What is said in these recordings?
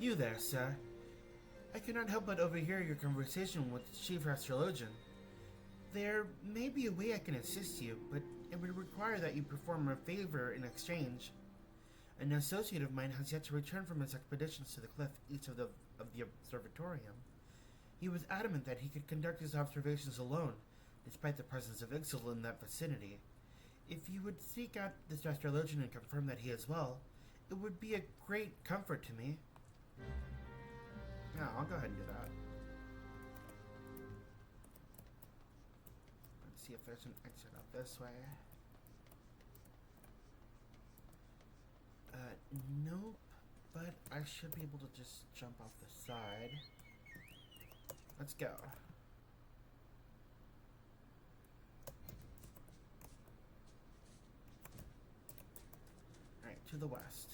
You there, sir. I cannot help but overhear your conversation with the chief astrologian. There may be a way I can assist you, but it would require that you perform a favor in exchange. An associate of mine has yet to return from his expeditions to the cliff east of the observatorium. He was adamant that he could conduct his observations alone, despite the presence of Ixil in that vicinity. If you would seek out this astrologian and confirm that he is well, it would be a great comfort to me. Yeah, I'll go ahead and do that. Let's see if there's an exit out this way. Nope, but I should be able to just jump off the side. Let's go. Alright, to the west.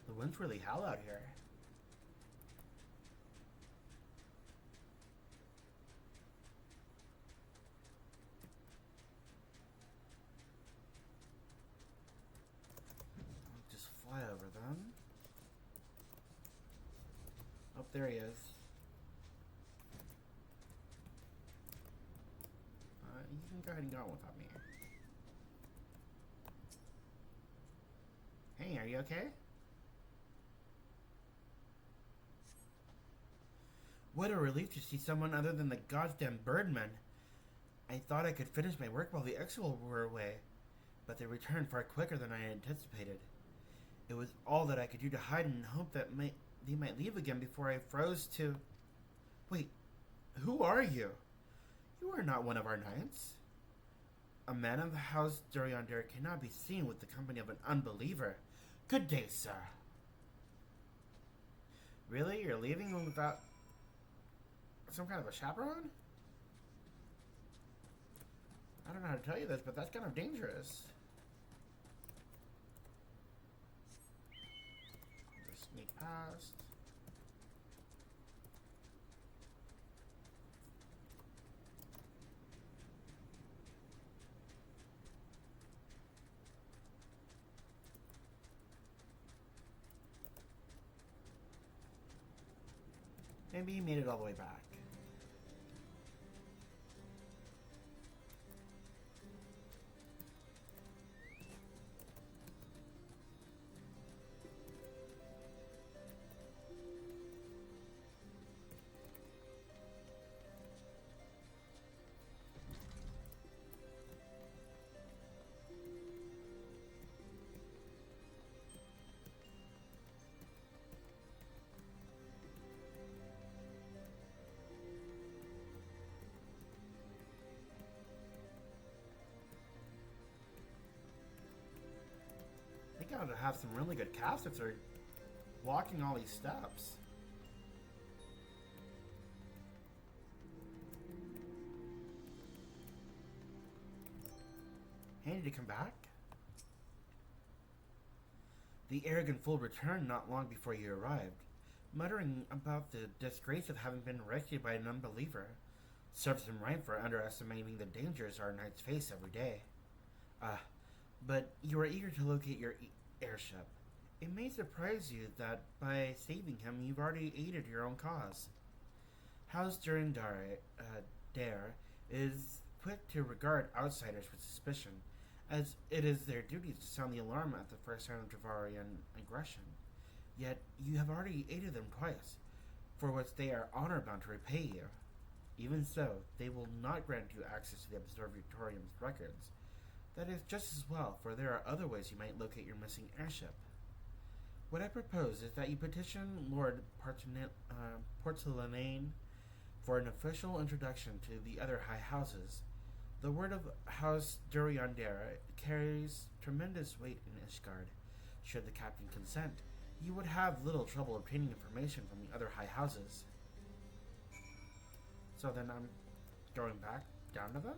The wind's really hell out here. I'll just fly over them. Oh, there he is. You can go ahead and go on without me. Hey, are you okay? What a relief to see someone other than the goddamn birdmen. I thought I could finish my work while the Exil were away, but they returned far quicker than I anticipated. It was all that I could do to hide and hope that they might leave again before I froze to... Wait, who are you? You are not one of our knights. A man of the house Duriander cannot be seen with the company of an unbeliever. Good day, sir. Really? You're leaving without... some kind of a chaperone? I don't know how to tell you this, but that's kind of dangerous. Just sneak past. Maybe he made it all the way back. They gotta have some really good calves if they're walking all these steps. Hey, did he come back? The arrogant fool returned not long before you arrived, muttering about the disgrace of having been rescued by an unbeliever. Serves him right for underestimating the dangers our knights face every day. But you are eager to locate your airship. It may surprise you that by saving him, you've already aided your own cause. House Durandare Dare is quick to regard outsiders with suspicion, as it is their duty to sound the alarm at the first sign of Dravarian aggression. Yet you have already aided them twice, for which they are honor-bound to repay you. Even so, they will not grant you access to the observatorium's records. That is just as well, for there are other ways you might locate your missing airship. What I propose is that you petition Lord Porcellanane for an official introduction to the other high houses. The word of House Duriandera carries tremendous weight in Ishgard. Should the captain consent, you would have little trouble obtaining information from the other high houses. So then I'm going back down to them?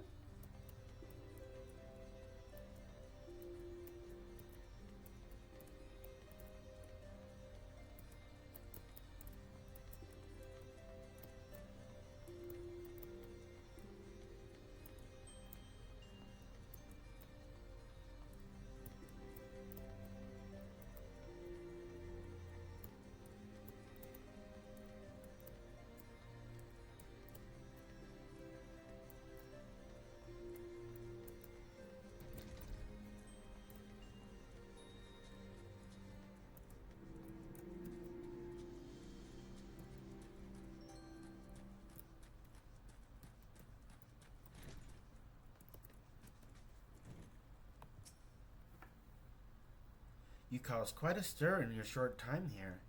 You caused quite a stir in your short time here.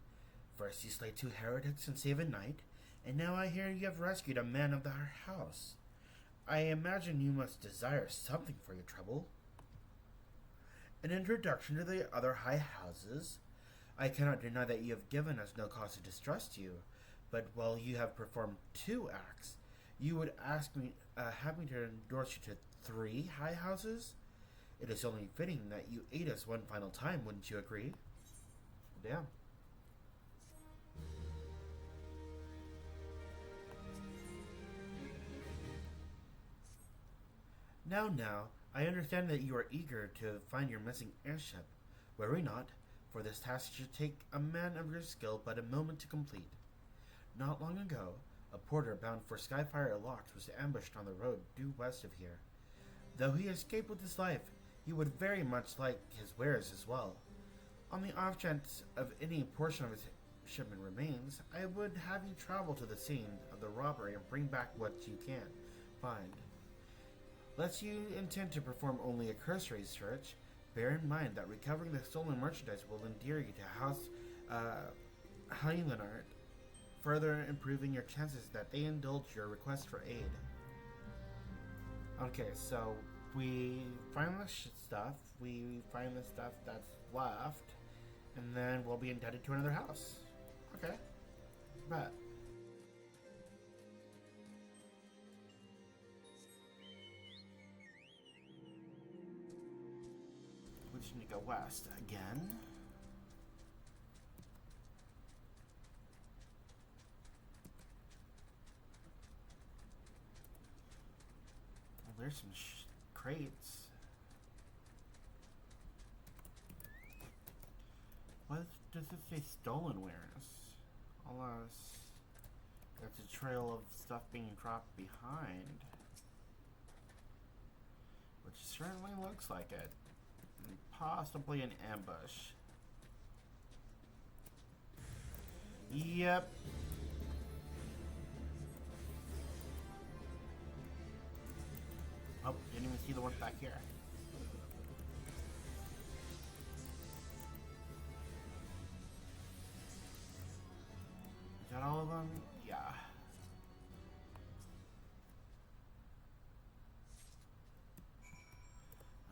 First you slay 2 heretics and save a knight, and now I hear you have rescued a man of our house. I imagine you must desire something for your trouble. An introduction to the other high houses. I cannot deny that you have given us no cause to distrust you, but while you have performed 2 acts, you would have me to endorse you to 3 high houses? It is only fitting that you aid us one final time, wouldn't you agree? Damn. Now, I understand that you are eager to find your missing airship. Worry not, for this task should take a man of your skill but a moment to complete. Not long ago, a porter bound for Skyfire Locks was ambushed on the road due west of here. Though he escaped with his life, he would very much like his wares as well. On the off chance of any portion of his shipment remains, I would have you travel to the scene of the robbery and bring back what you can find. Lest you intend to perform only a cursory search, bear in mind that recovering the stolen merchandise will endear you to House Heilenart, further improving your chances that they indulge your request for aid. Okay, so we find the stuff, we find the stuff that's left, and then we'll be indebted to another house. Okay, bet. We just need to go west again. Well, there's some crates. What does it say? Stolen wares. Unless that's a trail of stuff being dropped behind. Which certainly looks like it. Possibly an ambush. Yep. Oh, didn't even see the ones back here. Is that all of them? Yeah.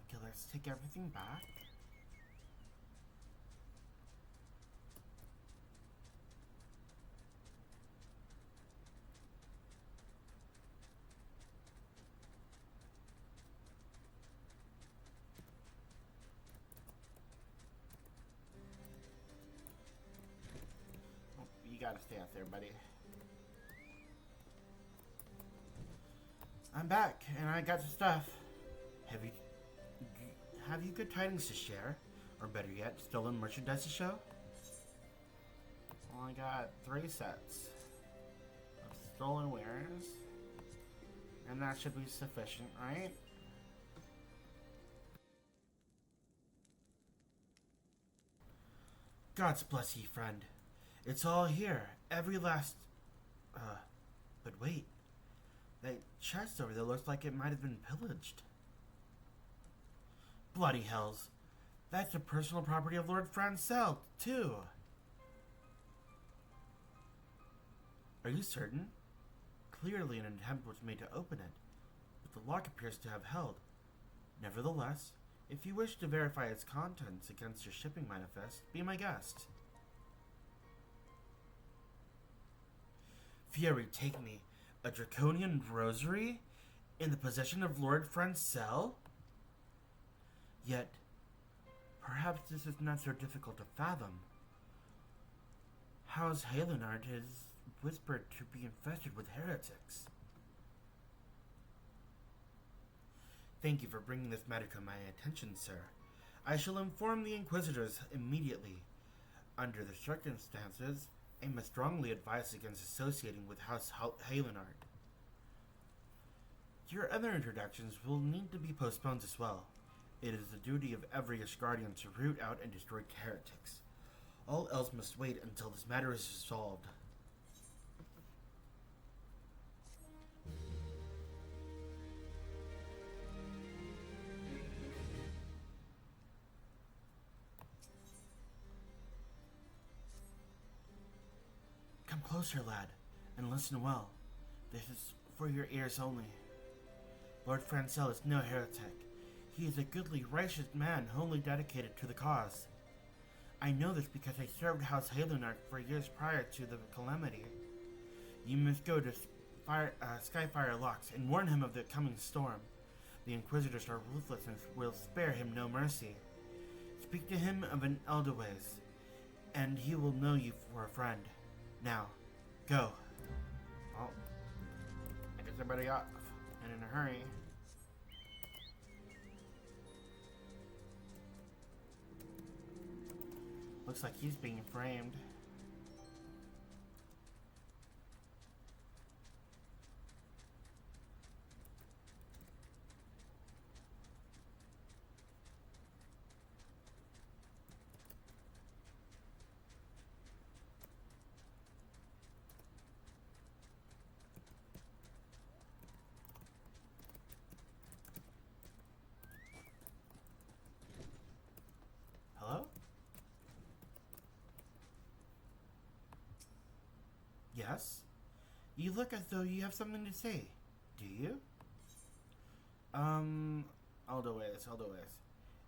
Okay, let's take everything back. You gotta stay out there, buddy. I'm back, and I got the stuff. Have you good tidings to share? Or better yet, stolen merchandise to show? Well, I got 3 sets of stolen wares. And that should be sufficient, right? God's bless ye, friend. It's all here. Every last... but wait. That chest over there looks like it might have been pillaged. Bloody hells. That's the personal property of Lord Francel, too. Are you certain? Clearly an attempt was made to open it, but the lock appears to have held. Nevertheless, if you wish to verify its contents against your shipping manifest, be my guest. Fury, take me. A draconian rosary? In the possession of Lord Francel? Yet, perhaps this is not so difficult to fathom. House Heilenart is whispered to be infested with heretics. Thank you for bringing this matter to my attention, sir. I shall inform the Inquisitors immediately. Under the circumstances, I must strongly advise against associating with House Heilenart. Your other introductions will need to be postponed as well. It is the duty of every Ishgardian to root out and destroy heretics. All else must wait until this matter is resolved. Come closer, lad, and listen well. This is for your ears only. Lord Francel is no heretic. He is a goodly, righteous man wholly dedicated to the cause. I know this because I served House Halunarch for years prior to the calamity. You must go to Skyfire Locks and warn him of the coming storm. The Inquisitors are ruthless and will spare him no mercy. Speak to him of an Elderways, and he will know you for a friend. Now, go. Well, I guess everybody off, and in a hurry. Looks like he's being framed. Hello? Yes? You look as though you have something to say. Do you? Elderways.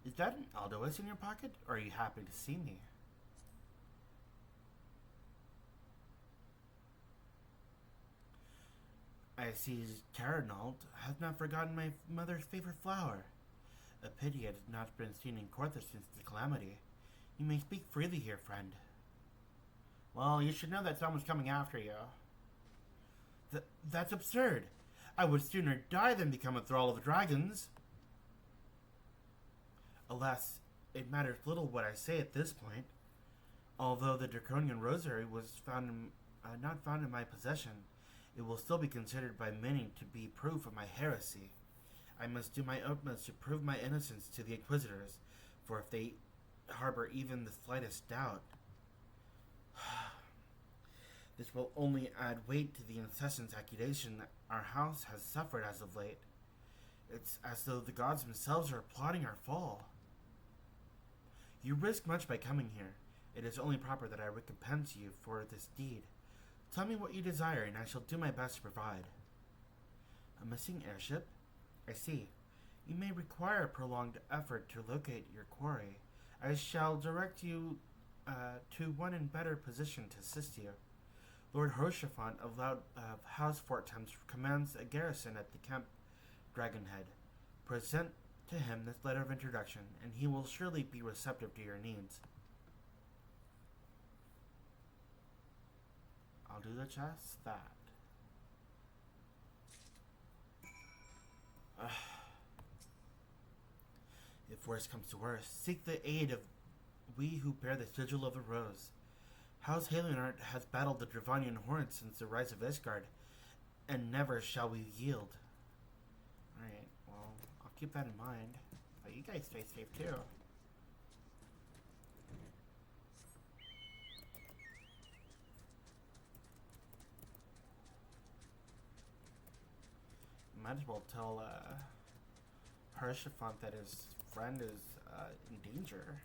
Is that an Elderways in your pocket, or are you happy to see me? I see Caranald has not forgotten my mother's favorite flower. A pity it has not been seen in Corthus since the calamity. You may speak freely here, friend. Well, you should know that someone's coming after you. That's absurd. I would sooner die than become a thrall of the dragons. Alas, it matters little what I say at this point. Although the Draconian Rosary was not found in my possession, it will still be considered by many to be proof of my heresy. I must do my utmost to prove my innocence to the Inquisitors, for if they harbor even the slightest doubt, this will only add weight to the incessant accusation that our house has suffered as of late. It's as though the gods themselves are plotting our fall. You risk much by coming here. It is only proper that I recompense you for this deed. Tell me what you desire, and I shall do my best to provide. A missing airship? I see. You may require a prolonged effort to locate your quarry. I shall direct you to one in better position to assist you. Lord Rochefort of House Fort Thames commands a garrison at the Camp Dragonhead. Present to him this letter of introduction, and he will surely be receptive to your needs. I'll do just that. If worse comes to worse, seek the aid of we who bear the sigil of the rose. House Halunart has battled the Dravanian horde since the rise of Ishgard, and never shall we yield. Alright, well, I'll keep that in mind. But you guys stay safe too. Might as well tell Hershafont that his friend is in danger.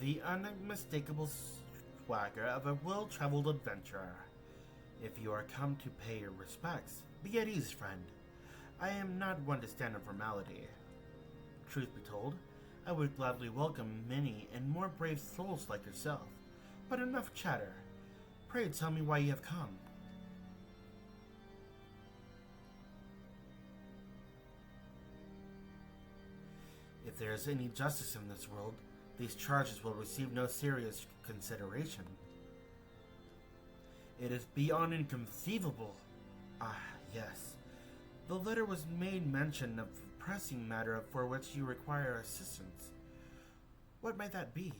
The unmistakable swagger of a well-traveled adventurer. If you are come to pay your respects, be at ease, friend. I am not one to stand on formality. Truth be told, I would gladly welcome many and more brave souls like yourself. But enough chatter. Pray tell me why you have come. If there is any justice in this world, these charges will receive no serious consideration. It is beyond inconceivable. Ah, yes. The letter was made mention of a pressing matter for which you require assistance. What might that be?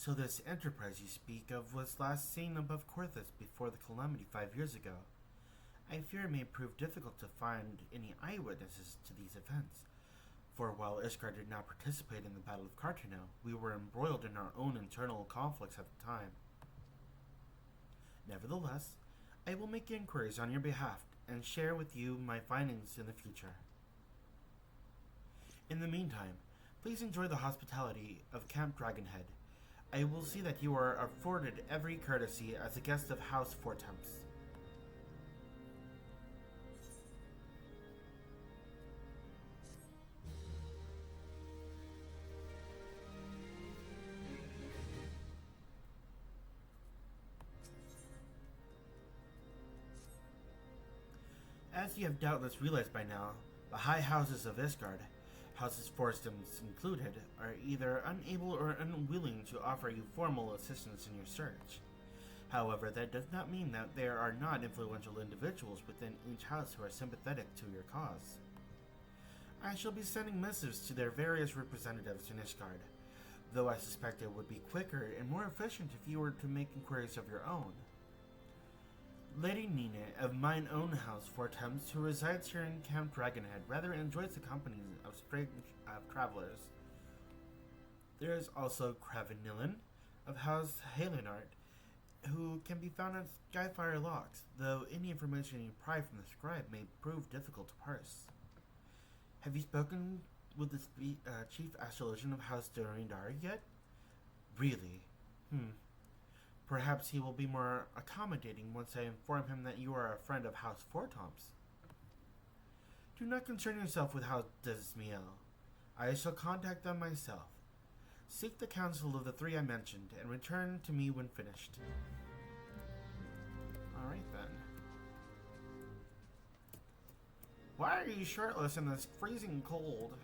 So this enterprise you speak of was last seen above Corthus before the calamity 5 years ago. I fear it may prove difficult to find any eyewitnesses to these events, for while Ishgard did not participate in the Battle of Cartano, we were embroiled in our own internal conflicts at the time. Nevertheless, I will make inquiries on your behalf and share with you my findings in the future. In the meantime, please enjoy the hospitality of Camp Dragonhead. I will see that you are afforded every courtesy as a guest of House Fortemps. As you have doubtless realized by now, the high houses of Ishgard, Houses Fortemps included, are either unable or unwilling to offer you formal assistance in your search. However, that does not mean that there are not influential individuals within each house who are sympathetic to your cause. I shall be sending missives to their various representatives in Ishgard, though I suspect it would be quicker and more efficient if you were to make inquiries of your own. Lady Nina of mine own house, Fortemps, who resides here in Camp Dragonhead, rather enjoys the company of strange travelers. There is also Cravenillin of House Halenart, who can be found at Skyfire Locks, though any information you pry from the scribe may prove difficult to parse. Have you spoken with the Chief Astrologian of House Durindar yet? Really? Perhaps he will be more accommodating once I inform him that you are a friend of House Fortemps. Do not concern yourself with House Desmiel. I shall contact them myself. Seek the counsel of the three I mentioned, and return to me when finished. Alright then. Why are you shirtless in this freezing cold?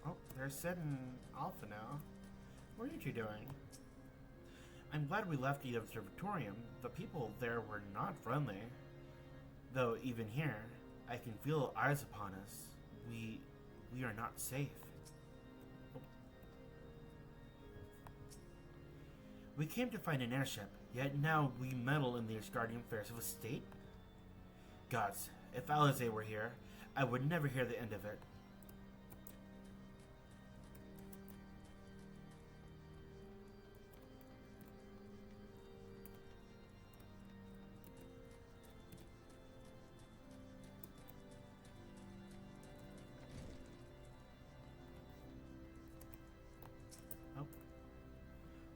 Oh, there's Sid and Alpha now. What are you two doing? I'm glad we left the observatorium. The people there were not friendly. Though even here, I can feel eyes upon us. We are not safe. Oh. We came to find an airship, yet now we meddle in the Ishgardian affairs of a state? Gods, if Alize were here, I would never hear the end of it.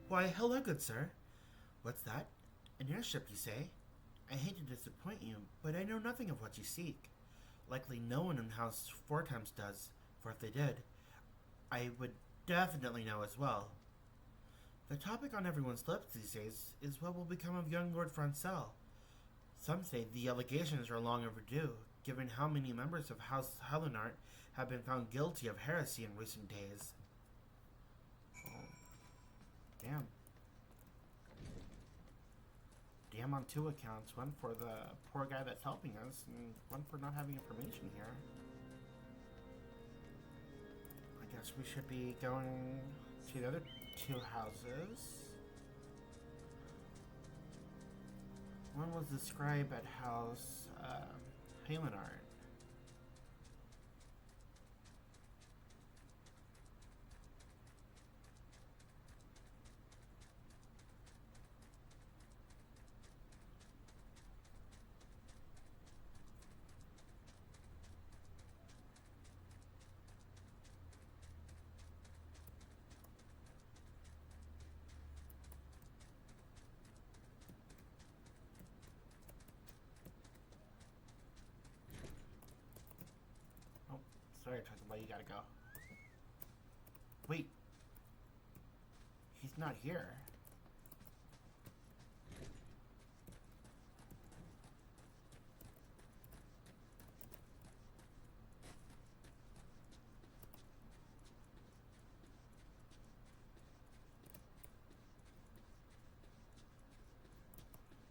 Why, hello, good sir. What's that? An airship, you say? I hate to disappoint you, but I know nothing of what you seek. Likely no one in House Fortemps does, for if they did, I would definitely know as well. The topic on everyone's lips these days is what will become of young Lord Francel. Some say the allegations are long overdue, given how many members of House Halenart have been found guilty of heresy in recent days. Damn. Damn on two accounts. One for the poor guy that's helping us, and one for not having information here. I guess we should be going to the other two houses. One was the scribe at House Halenart. Sorry, talking about you gotta go. Wait. He's not here.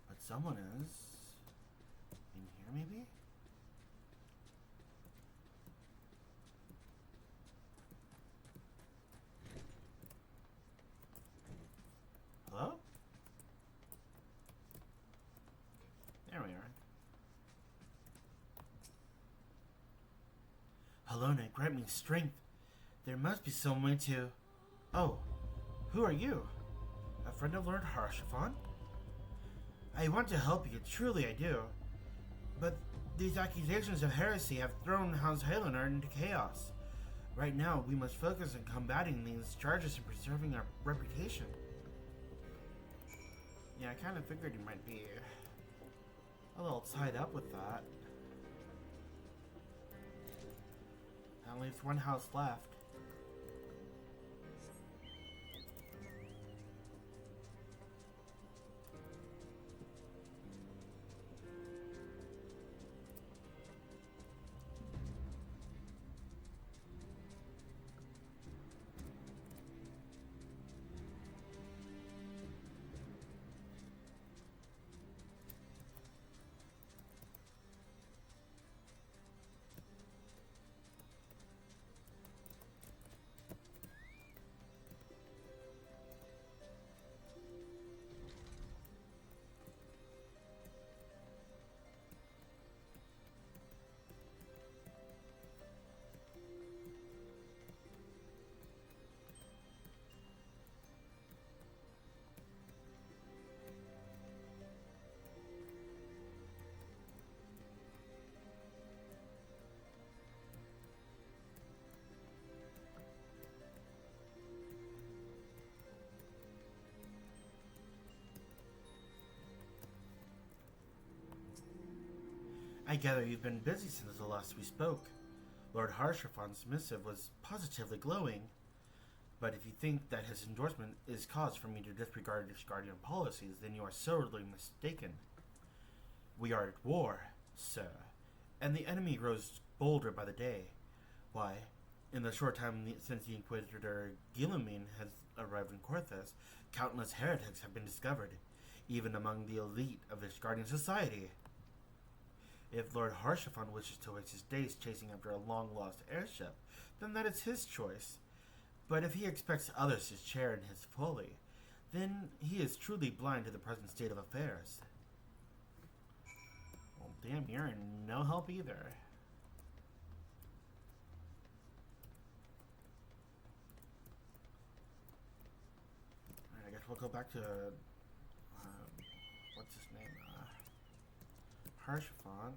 But someone is. In here, maybe? Helena, grant me strength. There must be some way to... Oh, who are you? A friend of Lord Harshaphon? I want to help you, truly I do. But these accusations of heresy have thrown House Helena into chaos. Right now, we must focus on combating these charges and preserving our reputation. Yeah, I kind of figured you might be a little tied up with that. At least one house left. I gather you've been busy since the last we spoke. Lord Harshaphon's missive was positively glowing. But if you think that his endorsement is cause for me to disregard Ishgardian policies, then you are sorely mistaken. We are at war, sir, and the enemy grows bolder by the day. Why, in the short time since the Inquisitor Guillimin has arrived in Corthus, countless heretics have been discovered, even among the elite of Ishgardian society. If Lord Harshaphon wishes to waste his days chasing after a long-lost airship, then that is his choice. But if he expects others to share in his folly, then he is truly blind to the present state of affairs. Well, damn, you're in no help either. Alright, I guess we'll go back to, what's his name, Harshaphon.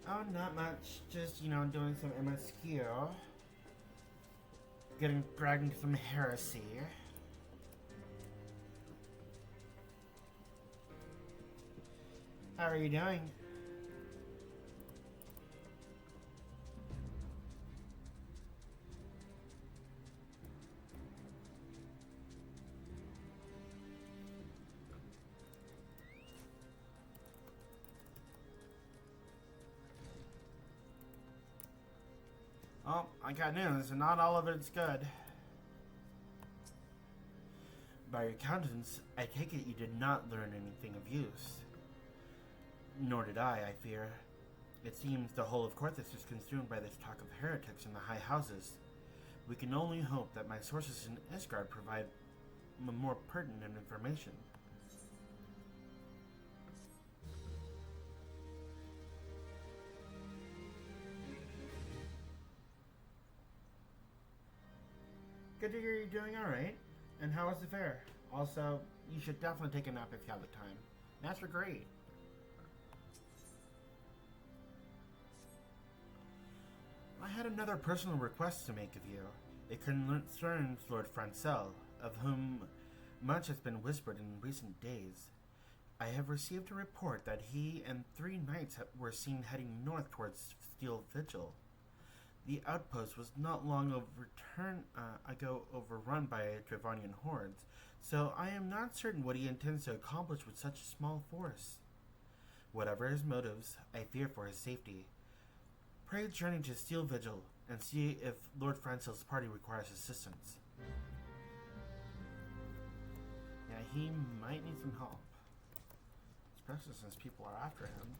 Oh, not much. Just, doing some MSQ. Getting dragged into some heresy. How are you doing? Oh, I got news, and not all of it's good. By your countenance, I take it you did not learn anything of use. Nor did I fear. It seems the whole of Corthus is consumed by this talk of heretics in the high houses. We can only hope that my sources in Ishgard provide more pertinent information. Good to hear you're doing alright. And how was the fair? Also, you should definitely take a nap if you have the time. Naps are great. I had another personal request to make of you. It concerns Lord Francel, of whom much has been whispered in recent days. I have received a report that he and 3 knights were seen heading north towards Steel Vigil. The outpost was not long ago overrun by Dravanian hordes, so I am not certain what he intends to accomplish with such a small force. Whatever his motives, I fear for his safety. Pray journey to Steel Vigil. and see if Lord Francel's party requires assistance. Yeah, he might need some help, especially since people are after him.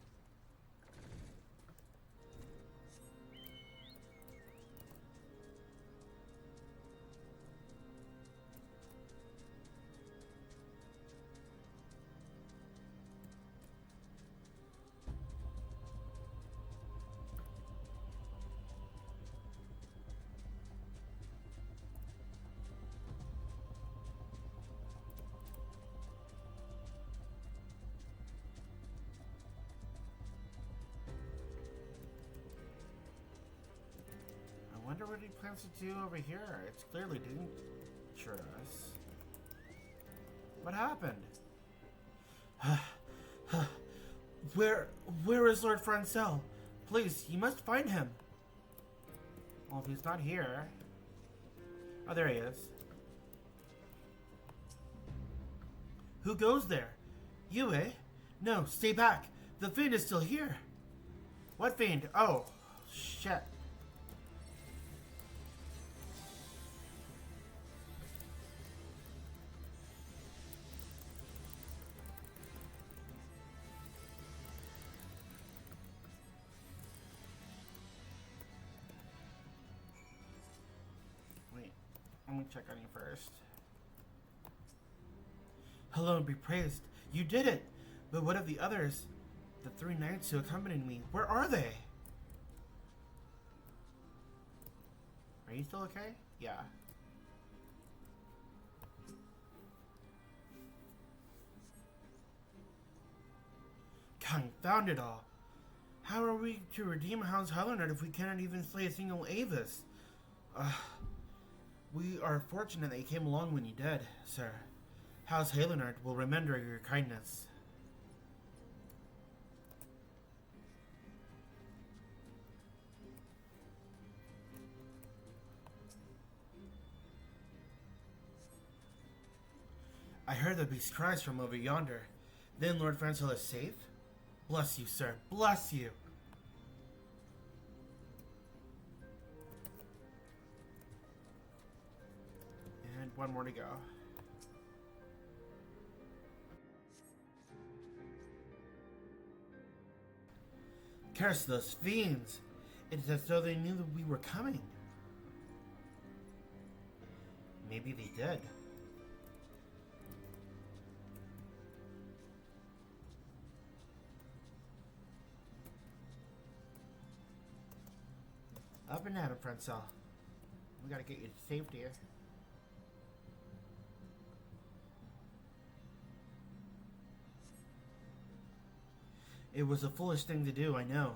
I wonder what he plans to do over here. It's clearly dangerous. What happened? Where is Lord Francel? Please, you must find him. Well, if he's not here... Oh, there he is. Who goes there? You, eh? No, stay back. The fiend is still here. What fiend? Oh, shit. Let me check on you first. Hello and be praised. You did it! But what of the others? The 3 knights who accompanied me. Where are they? Are you still okay? Yeah. Confound it all. How are we to redeem House Hellenard if we cannot even slay a single Avis? We are fortunate that you came along when you did, sir. House Hellenard will remember your kindness. I heard the beast cries from over yonder. Then Lord Francel is safe? Bless you, sir. Bless you. And one more to go. Curse those fiends! It is as though they knew that we were coming. Maybe they did. Up and at him, Francel. We gotta get you to safety here. It was a foolish thing to do, I know,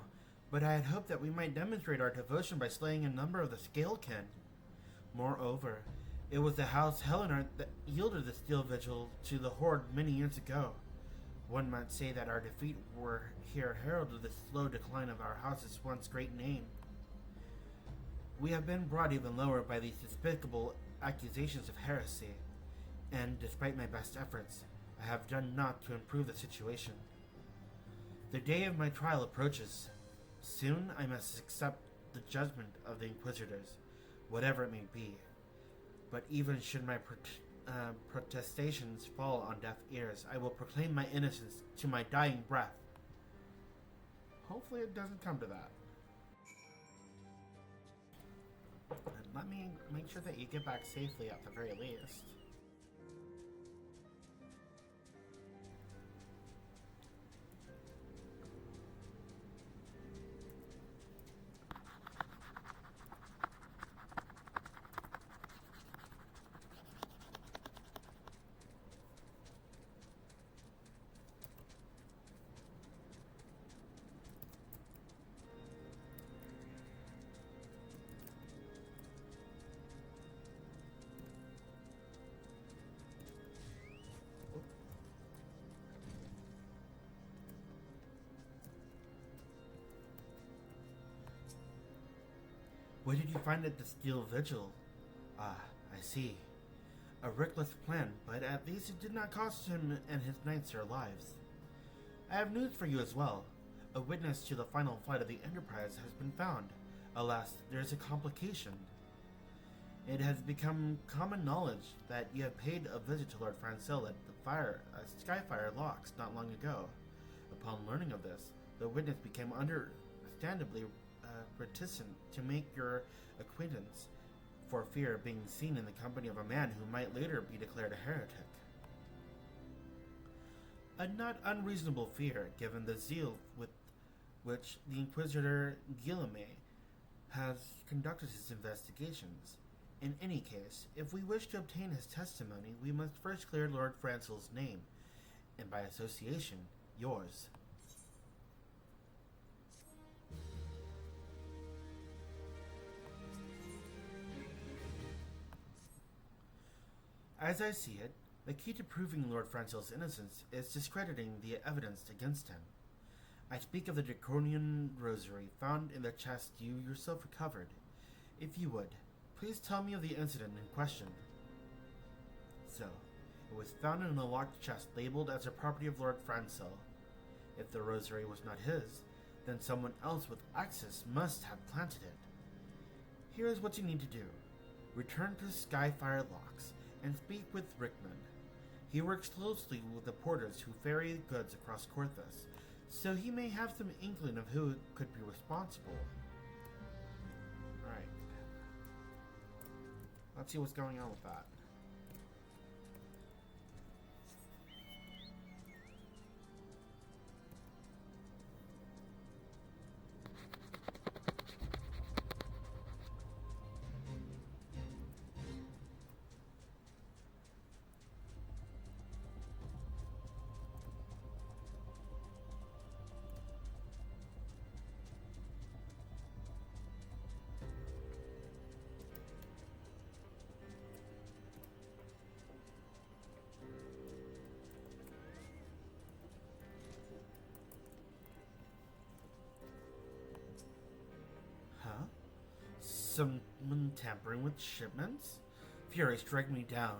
but I had hoped that we might demonstrate our devotion by slaying a number of the Scalekin. Moreover, it was the House Hellenard that yielded the Steel Vigil to the Horde many years ago. One might say that our defeat were here heralded the slow decline of our house's once great name. We have been brought even lower by these despicable accusations of heresy, and despite my best efforts, I have done naught to improve the situation. The day of my trial approaches. Soon I must accept the judgment of the Inquisitors, whatever it may be. But even should my protestations fall on deaf ears, I will proclaim my innocence to my dying breath. Hopefully it doesn't come to that. And let me make sure that you get back safely at the very least. What did you find at the Steel Vigil? Ah, I see. A reckless plan, but at least it did not cost him and his knights their lives. I have news for you as well. A witness to the final flight of the Enterprise has been found. Alas, there is a complication. It has become common knowledge that you have paid a visit to Lord Francel at the Skyfire Locks not long ago. Upon learning of this, the witness became understandably reticent to make your acquaintance, for fear of being seen in the company of a man who might later be declared a heretic. A not unreasonable fear, given the zeal with which the Inquisitor Guillaume has conducted his investigations. In any case, if we wish to obtain his testimony, we must first clear Lord Francel's name, and by association, yours. As I see it, the key to proving Lord Francel's innocence is discrediting the evidence against him. I speak of the draconian rosary found in the chest you yourself recovered. If you would, please tell me of the incident in question. So, it was found in a locked chest labeled as the property of Lord Francel. If the rosary was not his, then someone else with access must have planted it. Here is what you need to do. Return to Skyfire Locks and speak with Rickman. He works closely with the porters who ferry goods across Corthus, so he may have some inkling of who could be responsible. Alright. Let's see what's going on with that. Someone tampering with shipments? Fury, strike me down.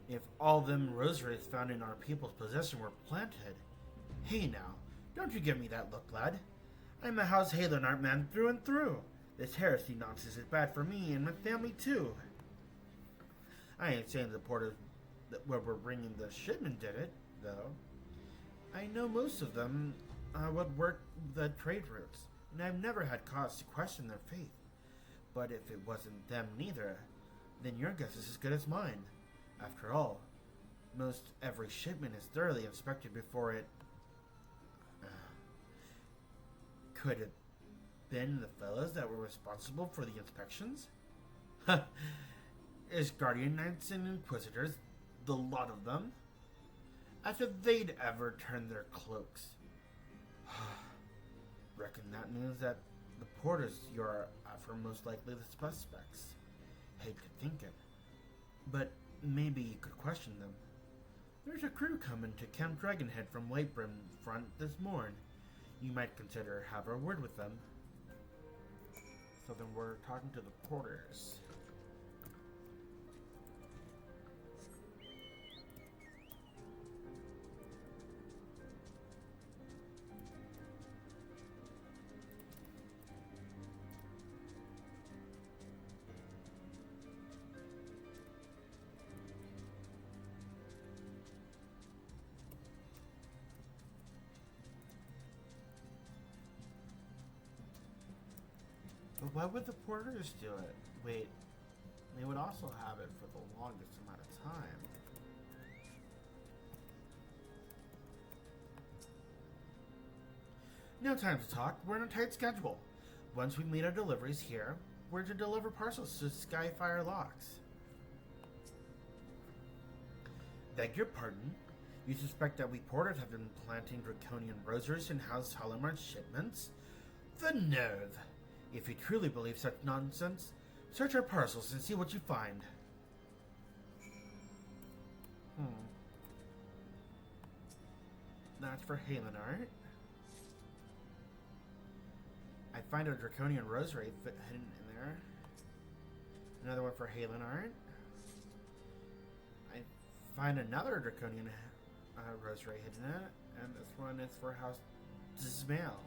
If all them rosaries found in our people's possession were planted. Hey now, don't you give me that look, lad. I'm a House Halenart man through and through. This heresy nonsense is bad for me and my family too. I ain't saying the porters that where we're bringing the shipment did it, though. I know most of them would work the trade routes, and I've never had cause to question their faith. But if it wasn't them neither, then your guess is as good as mine. After all, most every shipment is thoroughly inspected before it... could it been the fellows that were responsible for the inspections? Ishgardian knights and inquisitors, the lot of them? As if they'd ever turn their cloaks. Reckon that means that the porters you're after most likely the suspects. Hate to think it. But maybe you could question them. There's a crew coming to Camp Dragonhead from Whitebrim Front this morn. You might consider have a word with them. So then we're talking to the porters. But why would the porters do it? Wait, they would also have it for the longest amount of time. No time to talk, we're on a tight schedule. Once we meet our deliveries here, we're to deliver parcels to Skyfire Locks. Beg your pardon? You suspect that we porters have been planting draconian rosaries in House Halamar's shipments? The nerve! If you truly believe such nonsense, search our parcels and see what you find. That's for Halenart. I find a draconian rosary hidden in there. Another one for Halenart. I find another draconian rosary hidden in it, and this one is for House Dismail.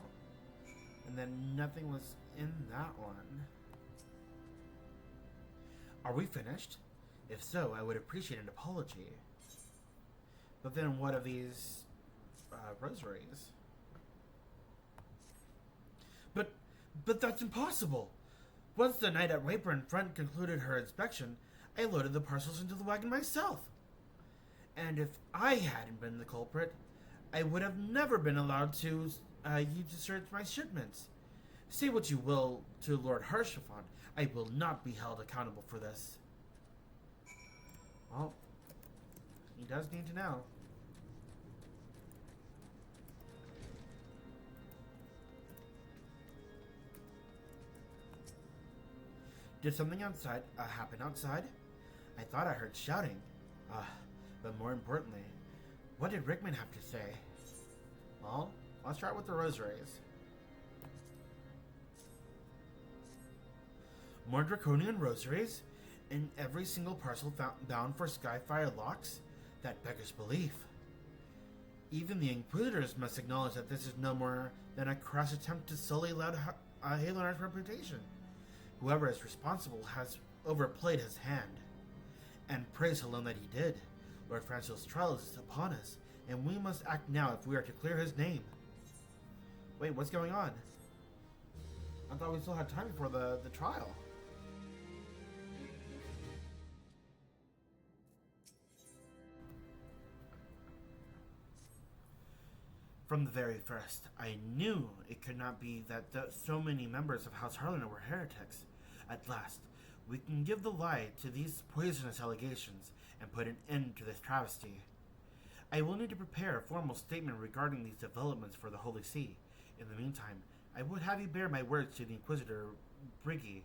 And then nothing was in that one. Are we finished? If so, I would appreciate an apology. But then what of these rosaries? But that's impossible! Once the knight at Wayburn Front concluded her inspection, I loaded the parcels into the wagon myself. And if I hadn't been the culprit, I would have never been allowed to you to search my shipments. Say what you will to Lord Harshaphon, I will not be held accountable for this. Well, he does need to know. Did something outside happen outside? I thought I heard shouting. But more importantly, what did Rickman have to say? Well, let's start with the rosaries. More draconian rosaries? In every single parcel bound for Skyfire locks? That beggars belief. Even the Inquisitors must acknowledge that this is no more than a crass attempt to sully Halonar's reputation. Whoever is responsible has overplayed his hand. And praise alone that he did. Lord Francis' trial is upon us, and we must act now if we are to clear his name. Wait, what's going on? I thought we still had time before the trial. From the very first, I knew it could not be that so many members of House Harlander were heretics. At last, we can give the lie to these poisonous allegations and put an end to this travesty. I will need to prepare a formal statement regarding these developments for the Holy See. In the meantime, I would have you bear my words to the Inquisitor Briggy.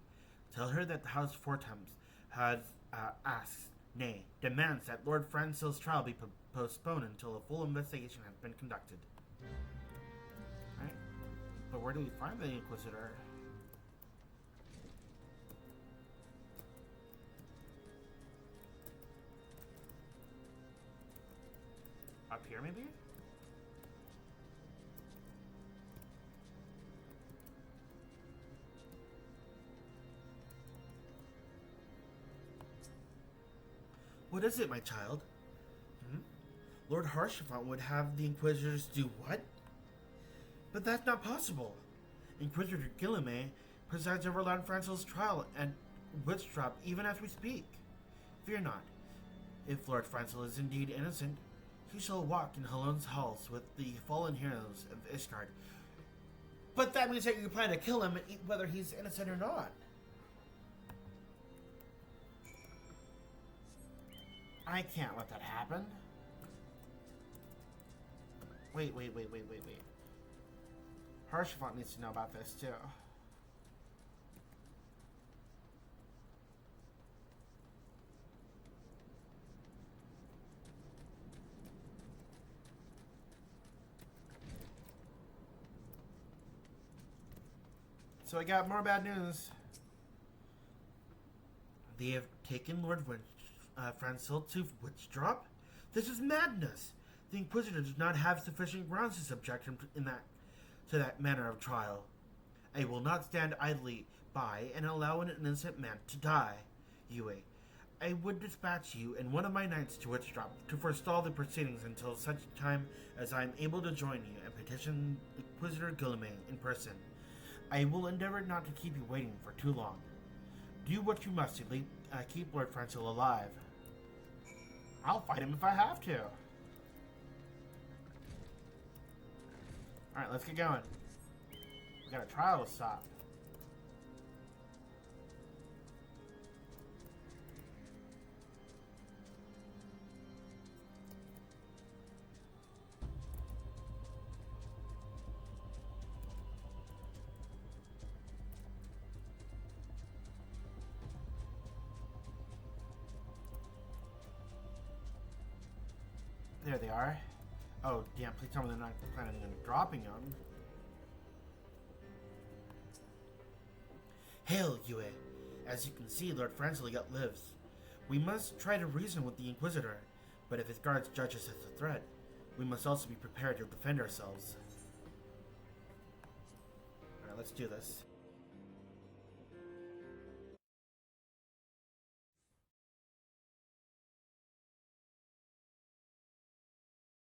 Tell her that the House Fortums has asked, nay, demands that Lord Francis' trial be postponed until a full investigation has been conducted. Right? But where do we find the Inquisitor? Up here, maybe? What is it, my child? Lord Harshaphon would have the Inquisitors do what? But that's not possible. Inquisitor Guillemay presides over Lord Francis' trial at Witchtrap even as we speak. Fear not. If Lord Francis is indeed innocent, he shall walk in Halon's halls with the fallen heroes of Ishgard. But that means that you plan to kill him whether he's innocent or not. I can't let that happen. Wait. Harshaphon needs to know about this too. So I got more bad news. They have taken Lord Francis to Witchdrop? This is madness! The Inquisitor does not have sufficient grounds to subject him to that manner of trial. I will not stand idly by and allow an innocent man to die. Yue, I would dispatch you and one of my knights to Witchdrop to forestall the proceedings until such time as I am able to join you and petition Inquisitor Guillemay in person. I will endeavor not to keep you waiting for too long. Do what you must to keep Lord Francis alive. I'll fight him if I have to. Alright, let's get going. We got a trial to stop. There they are. Oh, damn, please tell me they're not planning on dropping them. Hail, Yue. As you can see, Lord Francis lives. We must try to reason with the Inquisitor, but if his guards judge us as a threat, we must also be prepared to defend ourselves. Alright, Let's do this.